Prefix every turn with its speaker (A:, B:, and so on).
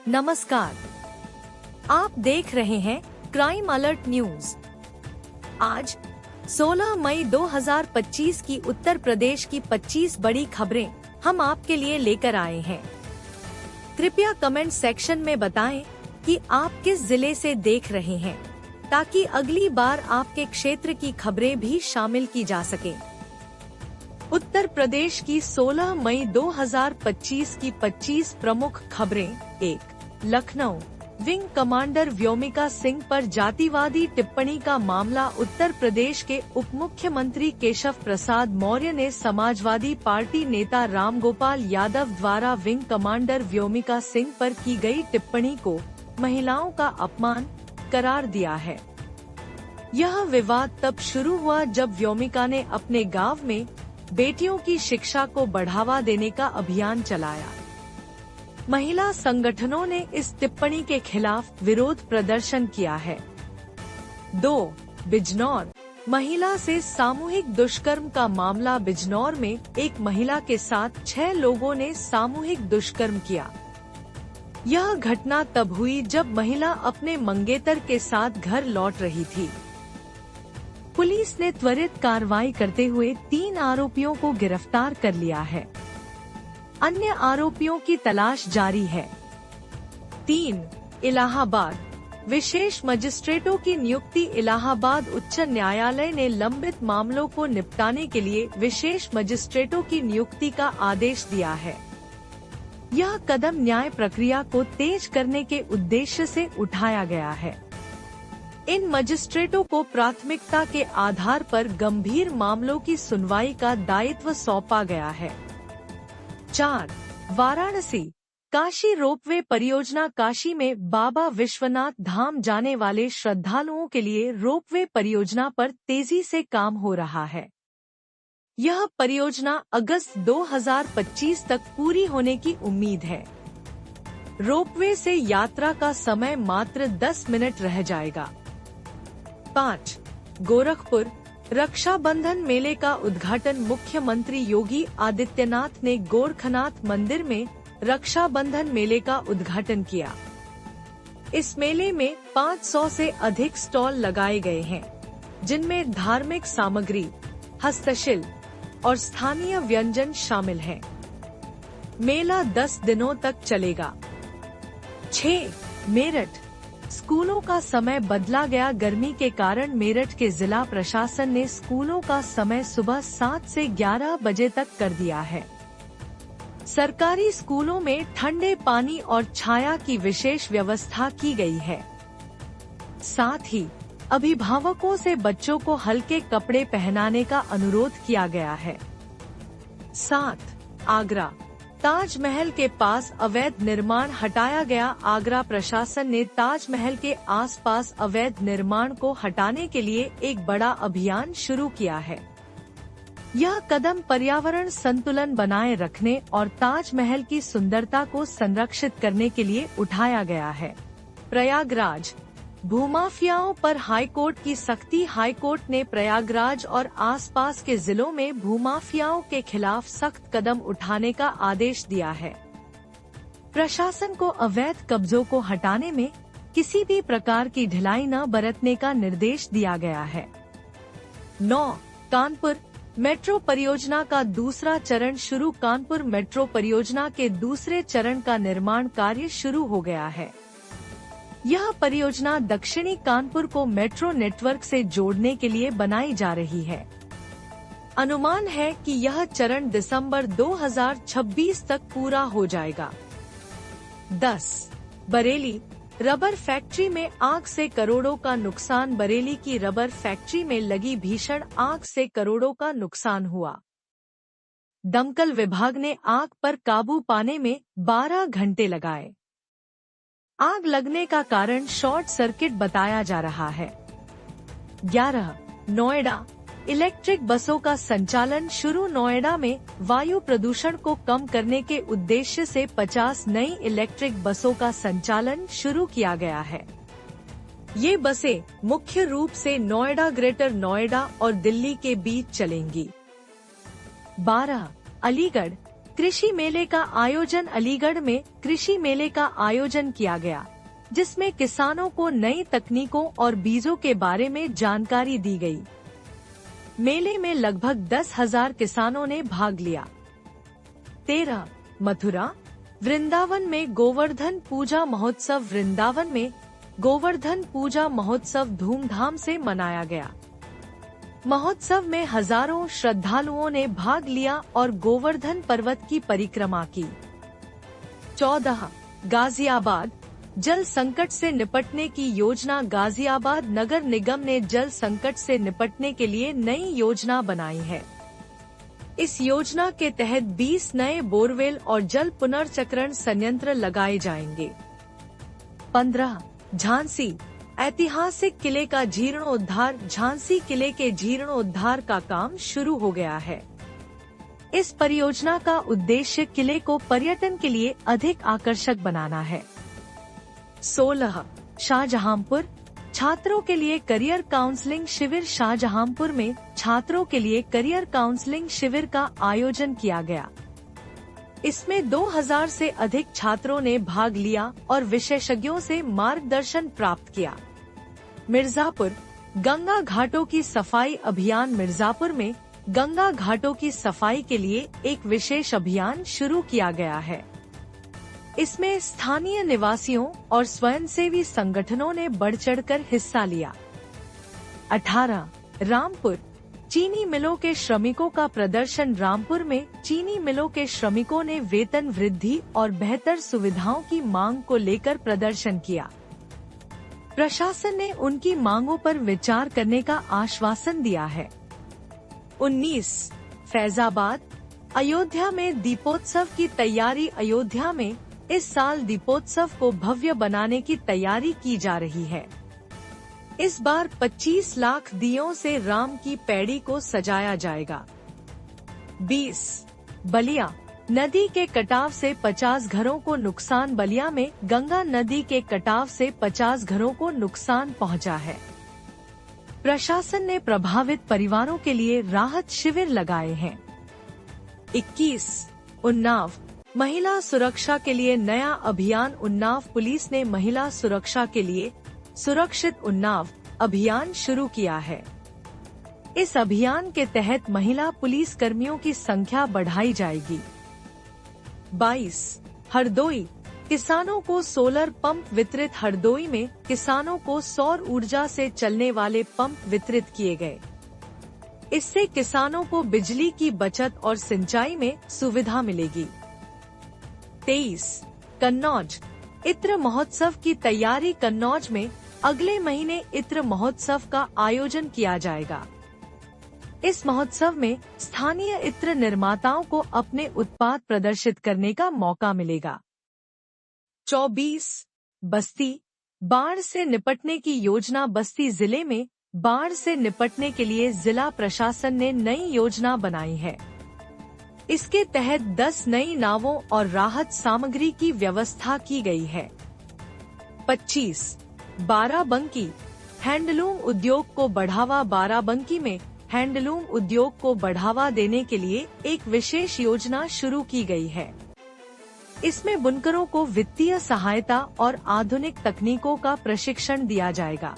A: नमस्कार, आप देख रहे हैं क्राइम अलर्ट न्यूज। आज 16 मई 2025 की उत्तर प्रदेश की 25 बड़ी खबरें हम आपके लिए लेकर आए हैं। कृपया कमेंट सेक्शन में बताएं कि आप किस जिले से देख रहे हैं, ताकि अगली बार आपके क्षेत्र की खबरें भी शामिल की जा सकें। उत्तर प्रदेश की 16 मई 2025 की 25 प्रमुख खबरें। 1. लखनऊ, विंग कमांडर व्योमिका सिंह पर जातिवादी टिप्पणी का मामला। उत्तर प्रदेश के उप मुख्यमंत्री केशव प्रसाद मौर्य ने समाजवादी पार्टी नेता रामगोपाल यादव द्वारा विंग कमांडर व्योमिका सिंह पर की गई टिप्पणी को महिलाओं का अपमान करार दिया है। यह विवाद तब शुरू हुआ जब व्योमिका ने अपने गांव में बेटियों की शिक्षा को बढ़ावा देने का अभियान चलाया। महिला संगठनों ने इस टिप्पणी के खिलाफ विरोध प्रदर्शन किया है। 2. बिजनौर, महिला से सामूहिक दुष्कर्म का मामला। बिजनौर में एक महिला के साथ 6 लोगों ने सामूहिक दुष्कर्म किया। यह घटना तब हुई जब महिला अपने मंगेतर के साथ घर लौट रही थी। पुलिस ने त्वरित कार्रवाई करते हुए 3 आरोपियों को गिरफ्तार कर लिया है। अन्य आरोपियों की तलाश जारी है। 3. इलाहाबाद, विशेष मजिस्ट्रेटों की नियुक्ति। इलाहाबाद उच्च न्यायालय ने लंबित मामलों को निपटाने के लिए विशेष मजिस्ट्रेटों की नियुक्ति का आदेश दिया है। यह कदम न्याय प्रक्रिया को तेज करने के उद्देश्य से उठाया गया है। इन मजिस्ट्रेटों को प्राथमिकता के आधार पर गंभीर मामलों की सुनवाई का दायित्व सौंपा गया है। 4. वाराणसी, काशी रोपवे परियोजना। काशी में बाबा विश्वनाथ धाम जाने वाले श्रद्धालुओं के लिए रोपवे परियोजना पर तेजी से काम हो रहा है। यह परियोजना अगस्त 2025 तक पूरी होने की उम्मीद है। रोपवे से यात्रा का समय मात्र 10 मिनट रह जाएगा। 5. गोरखपुर, रक्षाबंधन मेले का उद्घाटन। मुख्यमंत्री योगी आदित्यनाथ ने गोरखनाथ मंदिर में रक्षाबंधन मेले का उद्घाटन किया। इस मेले में 500 से अधिक स्टॉल लगाए गए हैं, जिनमें धार्मिक सामग्री, हस्तशिल्प और स्थानीय व्यंजन शामिल हैं। मेला 10 दिनों तक चलेगा। 6. मेरठ, स्कूलों का समय बदला गया। गर्मी के कारण मेरठ के जिला प्रशासन ने स्कूलों का समय सुबह 7 से 11 बजे तक कर दिया है। सरकारी स्कूलों में ठंडे पानी और छाया की विशेष व्यवस्था की गई है। साथ ही अभिभावकों से बच्चों को हल्के कपड़े पहनाने का अनुरोध किया गया है। 7. आगरा, ताजमहल के पास अवैध निर्माण हटाया गया। आगरा प्रशासन ने ताजमहल के आसपास अवैध निर्माण को हटाने के लिए एक बड़ा अभियान शुरू किया है। यह कदम पर्यावरण संतुलन बनाए रखने और ताजमहल की सुंदरता को संरक्षित करने के लिए उठाया गया है। प्रयागराज, भूमाफियाओं पर हाईकोर्ट की सख्ती। हाईकोर्ट ने प्रयागराज और आसपास के जिलों में भूमाफियाओं के खिलाफ सख्त कदम उठाने का आदेश दिया है। प्रशासन को अवैध कब्जों को हटाने में किसी भी प्रकार की ढिलाई न बरतने का निर्देश दिया गया है। 9. कानपुर, मेट्रो परियोजना का दूसरा चरण शुरू। कानपुर मेट्रो परियोजना के दूसरे चरण का निर्माण कार्य शुरू हो गया है। यह परियोजना दक्षिणी कानपुर को मेट्रो नेटवर्क से जोड़ने के लिए बनाई जा रही है। अनुमान है कि यह चरण दिसंबर 2026 तक पूरा हो जाएगा। 10. बरेली, रबर फैक्ट्री में आग से करोड़ों का नुकसान। बरेली की रबर फैक्ट्री में लगी भीषण आग से करोड़ों का नुकसान हुआ। दमकल विभाग ने आग पर काबू पाने में 12 घंटे लगाए। आग लगने का कारण शॉर्ट सर्किट बताया जा रहा है। 11. नोएडा, इलेक्ट्रिक बसों का संचालन शुरू। नोएडा में वायु प्रदूषण को कम करने के उद्देश्य से 50 नई इलेक्ट्रिक बसों का संचालन शुरू किया गया है। ये बसें मुख्य रूप से नोएडा, ग्रेटर नोएडा और दिल्ली के बीच चलेंगी। 12. अलीगढ़, कृषि मेले का आयोजन अलीगढ़ में कृषि मेले का आयोजन किया गया, जिसमें किसानों को नई तकनीकों और बीजों के बारे में जानकारी दी गई। मेले में लगभग 10,000 किसानों ने भाग लिया। 13. मथुरा वृंदावन में गोवर्धन पूजा महोत्सव। वृंदावन में गोवर्धन पूजा महोत्सव धूमधाम से मनाया गया। महोत्सव में हजारों श्रद्धालुओं ने भाग लिया और गोवर्धन पर्वत की परिक्रमा की। 14. गाजियाबाद जल संकट से निपटने की योजना। गाजियाबाद नगर निगम ने जल संकट से निपटने के लिए नई योजना बनाई है। इस योजना के तहत 20 नए बोरवेल और जल पुनर्चक्रण संयंत्र लगाए जाएंगे। 15. झांसी ऐतिहासिक किले का जीर्णोद्धार। झांसी किले के जीर्णोद्धार का काम शुरू हो गया है। इस परियोजना का उद्देश्य किले को पर्यटन के लिए अधिक आकर्षक बनाना है। 16. शाहजहांपुर छात्रों के लिए करियर काउंसलिंग शिविर। शाहजहांपुर में छात्रों के लिए करियर काउंसलिंग शिविर का आयोजन किया गया। इसमें 2000 से अधिक छात्रों ने भाग लिया और विशेषज्ञों से मार्गदर्शन प्राप्त किया। मिर्जापुर गंगा घाटों की सफाई अभियान। मिर्जापुर में गंगा घाटों की सफाई के लिए एक विशेष अभियान शुरू किया गया है। इसमें स्थानीय निवासियों और स्वयंसेवी संगठनों ने बढ़ चढ़कर हिस्सा लिया। 18. रामपुर चीनी मिलों के श्रमिकों का प्रदर्शन। रामपुर में चीनी मिलों के श्रमिकों ने वेतन वृद्धि और बेहतर सुविधाओं की मांग को लेकर प्रदर्शन किया। प्रशासन ने उनकी मांगों पर विचार करने का आश्वासन दिया है। 19. फैजाबाद अयोध्या में दीपोत्सव की तैयारी। अयोध्या में इस साल दीपोत्सव को भव्य बनाने की तैयारी की जा रही है। इस बार 25 लाख दियों से राम की पैड़ी को सजाया जाएगा। 20. बलिया नदी के कटाव से 50 घरों को नुकसान। बलिया में गंगा नदी के कटाव से 50 घरों को नुकसान पहुंचा है। प्रशासन ने प्रभावित परिवारों के लिए राहत शिविर लगाए हैं। 21. उन्नाव महिला सुरक्षा के लिए नया अभियान। उन्नाव पुलिस ने महिला सुरक्षा के लिए सुरक्षित उन्नाव अभियान शुरू किया है। इस अभियान के तहत महिला पुलिस कर्मियों की संख्या बढ़ाई जाएगी। 22. हरदोई किसानों को सोलर पंप वितरित। हरदोई में किसानों को सौर ऊर्जा से चलने वाले पंप वितरित किए गए। इससे किसानों को बिजली की बचत और सिंचाई में सुविधा मिलेगी। 23. कन्नौज इत्र महोत्सव की तैयारी। कन्नौज में अगले महीने इत्र महोत्सव का आयोजन किया जाएगा। इस महोत्सव में स्थानीय इत्र निर्माताओं को अपने उत्पाद प्रदर्शित करने का मौका मिलेगा। 24. बस्ती बाढ़ से निपटने की योजना। बस्ती जिले में बाढ़ से निपटने के लिए जिला प्रशासन ने नई योजना बनाई है। इसके तहत 10 नई नावों और राहत सामग्री की व्यवस्था की गई है। 25. बाराबंकी हैंडलूम उद्योग को बढ़ावा। बाराबंकी में हैंडलूम उद्योग को बढ़ावा देने के लिए एक विशेष योजना शुरू की गई है। इसमें बुनकरों को वित्तीय सहायता और आधुनिक तकनीकों का प्रशिक्षण दिया जाएगा।